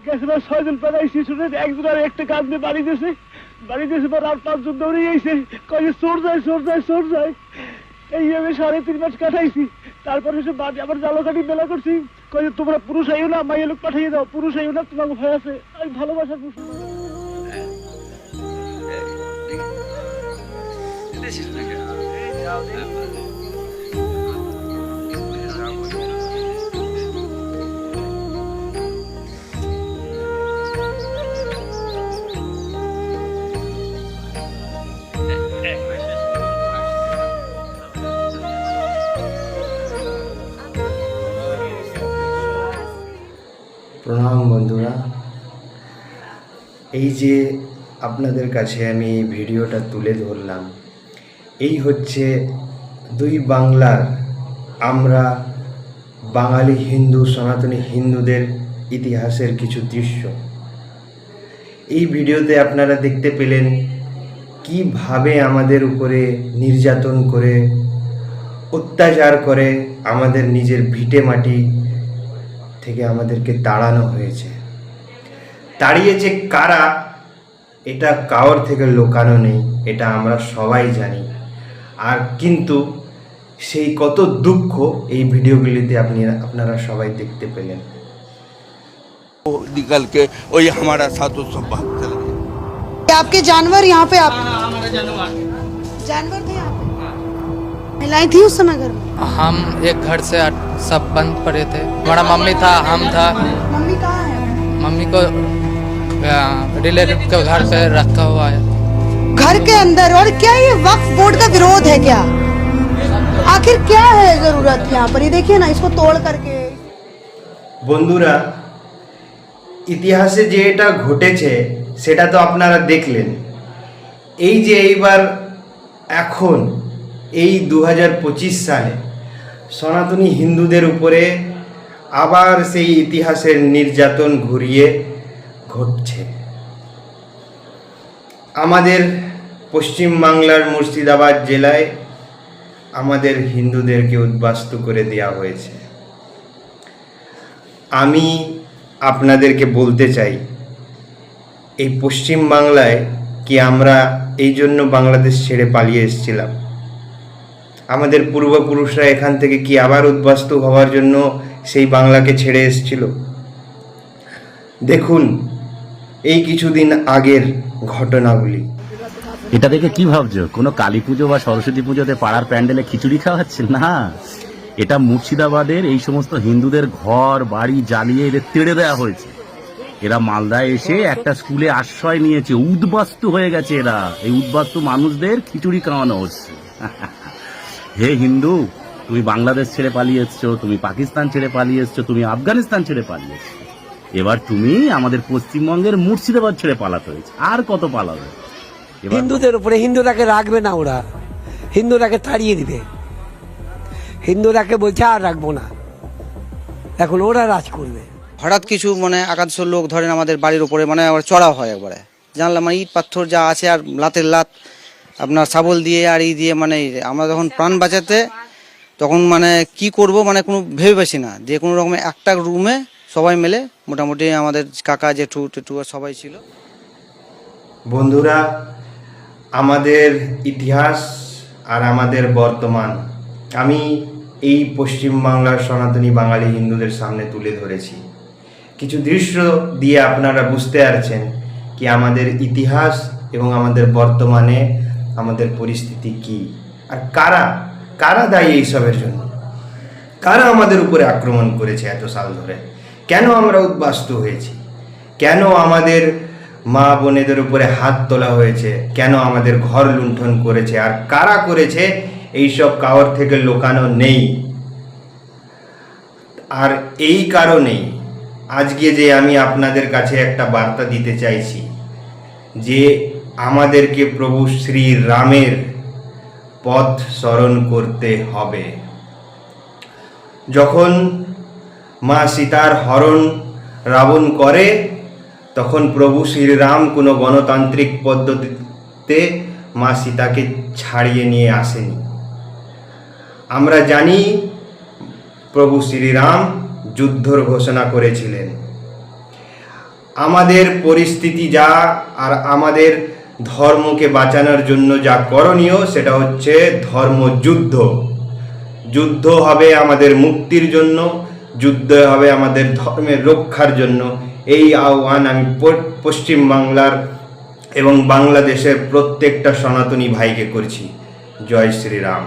গেছিবার 6 জন পালাইছি, শুনে একজন আর একটা কাজ নিয়ে বাড়ি দিয়েছে পর আর 5 জন দৌড়ে গেছে, কয়ে চোর যায়। এইভাবে 3.5 মাস কাটাইছি। তারপরে সে বাড়ি আবার জালকাঠি মেলা করছি, কয়ে তোমরা পুরুষ আইও না, মাইয়া লোক পাঠিয়ে দাও, পুরুষ আইও না, তোমাকে ভয় আছে। আমি ভালোবাসার পুরুষ। প্রণাম বন্ধুরা, এই যে আপনাদের কাছে আমি ভিডিওটা তুলে ধরলাম, এই হচ্ছে দুই বাংলার আমরা বাঙালি হিন্দু সনাতনী হিন্দুদের ইতিহাসের কিছু দৃশ্য। এই ভিডিওতে আপনারা দেখতে পেলেন কিভাবে আমাদের উপরে নির্যাতন করে, অত্যাচার করে আমাদের নিজের ভিটে মাটি থেকে আমাদেরকে তাড়ানো হয়েছে। তাড়িয়েছে কারা, এটা কারোর থেকে লুকানো নেই, এটা আমরা সবাই জানি। আর কিন্তু সেই কত দুঃখ এই ভিডিওগুলিতে আপনারা सबाई देखते पेलें। निकल के वही हमारा साथ सब बात चल गया। आपके जानवर यहाँ पे हमारे जानवर थे यहाँ पे? महिलाएं थी उस समय घर में? हम एक घर से सब बंद पड़े थे। हमारा मम्मी था, हम था। मम्मी कहाँ है? मम्मी को रिलेटिव के घर पे रखा हुआ है। घर के अंदर? और क्या ये वक्फ बोर्ड का विरोध है क्या? आखिर क्या है जरूरत यहाँ पर? ये देखिए ना, इसको तोड़ करके। বন্ধুরা, ইতিহাসে যে এটা ঘটেছে সেটা তো আপনারা দেখলেন। এই যে এইবার এখন এই 2025 সালে সনাতনী হিন্দুদের উপরে আবার সেই ইতিহাসের নির্যাতন ঘুরিয়ে ঘটছে। আমাদের পশ্চিম বাংলার মুর্শিদাবাদ জেলায় আমাদের হিন্দুদেরকে উদ্বাস্তু করে দেওয়া হয়েছে। আমি আপনাদেরকে বলতে চাই, এই পশ্চিম বাংলায় কি আমরা এই জন্য বাংলাদেশ ছেড়ে পালিয়ে এসেছিলাম? আমাদের পূর্বপুরুষরা এখান থেকে কি আবার উদ্বাস্তু হওয়ার জন্য সেই বাংলাকে ছেড়ে এসেছিল? দেখুন এই কিছুদিন আগের ঘটনাগুলি। এটা দেখে কি ভাবছো কোনো কালী পুজো বা সরস্বতী পুজোতে পাড়ার প্যান্ডেলে খিচুড়ি খাওয়াচ্ছে? না, এটা মুর্শিদাবাদের এই সমস্ত হিন্দুদের ঘর বাড়ি জ্বালিয়ে এদের তেড়ে দেওয়া হয়েছে। এরা মালদায় এসে একটা স্কুলে আশ্রয় নিয়েছে, উদ্বাস্তু হয়ে গেছে এরা। এই উদ্বাস্তু মানুষদের খিচুড়ি খাওয়ানো হচ্ছে। হে হিন্দু, তুমি বাংলাদেশ ছেড়ে পালিয়ে এসছো, তুমি পাকিস্তান ছেড়ে পালিয়ে এসছো, তুমি আফগানিস্তান ছেড়ে পালিয়ে এসছো, এবার তুমি আমাদের পশ্চিমবঙ্গের মুর্শিদাবাদ ছেড়ে পালাতে হয়েছে। আর কত পালাবে? হিন্দুদের উপরে হিন্দুরাকে রাখবে না, ওরা হিন্দুরাকে তাড়িয়ে দিবে। হিন্দুরাকে বলছে আর রাখবো না, এখন ওরা রাজ করবে। হঠাৎ কিছু মানে একাদশ লোক ধরেন আমাদের বাড়ির উপরে মানে চড়া হয় একবারে, জানলাম মানে ইট পাথর যা আছে আর লাতের লাত আপনার শাবল দিয়ে আর এই দিয়ে, মানে আমরা যখন প্রাণ বাঁচাতে তখন মানে কি করব মানে কোনো ভেবে পাচ্ছি না। যে কোনো রকমের একটা রুমে সবাই মিলে মোটামুটি আমাদের কাকা জেঠু টেটু সবাই ছিল। বন্ধুরা, আমাদের ইতিহাস আর আমাদের বর্তমান আমি এই পশ্চিমবাংলার সনাতনী বাঙালি হিন্দুদের সামনে তুলে ধরেছি। কিছু দৃশ্য দিয়ে আপনারা বুঝতে পারছেন কি আমাদের ইতিহাস এবং আমাদের বর্তমানে আমাদের পরিস্থিতি কি, আর কারা কারা দায়ী এইসবের জন্য, কারা আমাদের উপরে আক্রমণ করেছে এত সাল ধরে, কেন আমরা উদ্বাস্তু হয়েছি, কেন আমাদের মা বোনেদের উপরে হাত তোলা হয়েছে, কেন আমাদের ঘর লুণ্ঠন করেছে, আর কারা করেছে এইসব কারোর থেকে লুকানো নেই। আর এই কারণেই আজকে যে আমি আপনাদের কাছে একটা বার্তা দিতে চাইছি যে আমাদেরকে প্রভু শ্রী রামের পথ স্মরণ করতে হবে। যখন মা সীতার হরণ রাবণ করে তখন প্রভু শ্রীরাম কোনো গণতান্ত্রিক পদ্ধতিতে মা সীতাকে ছাড়িয়ে নিয়ে আসেনি। আমরা জানি প্রভু শ্রীরাম যুদ্ধর ঘোষণা করেছিলেন। আমাদের পরিস্থিতি যা আর আমাদের ধর্মকে বাঁচানোর জন্য যা করণীয় সেটা হচ্ছে ধর্মযুদ্ধ। যুদ্ধ হবে আমাদের মুক্তির জন্য, যুদ্ধ হবে আমাদের ধর্মের রক্ষার জন্য। এই আহ্বান আমি পশ্চিম বাংলার এবং বাংলাদেশের প্রত্যেকটা সনাতনী ভাইকে করছি। জয় শ্রীরাম।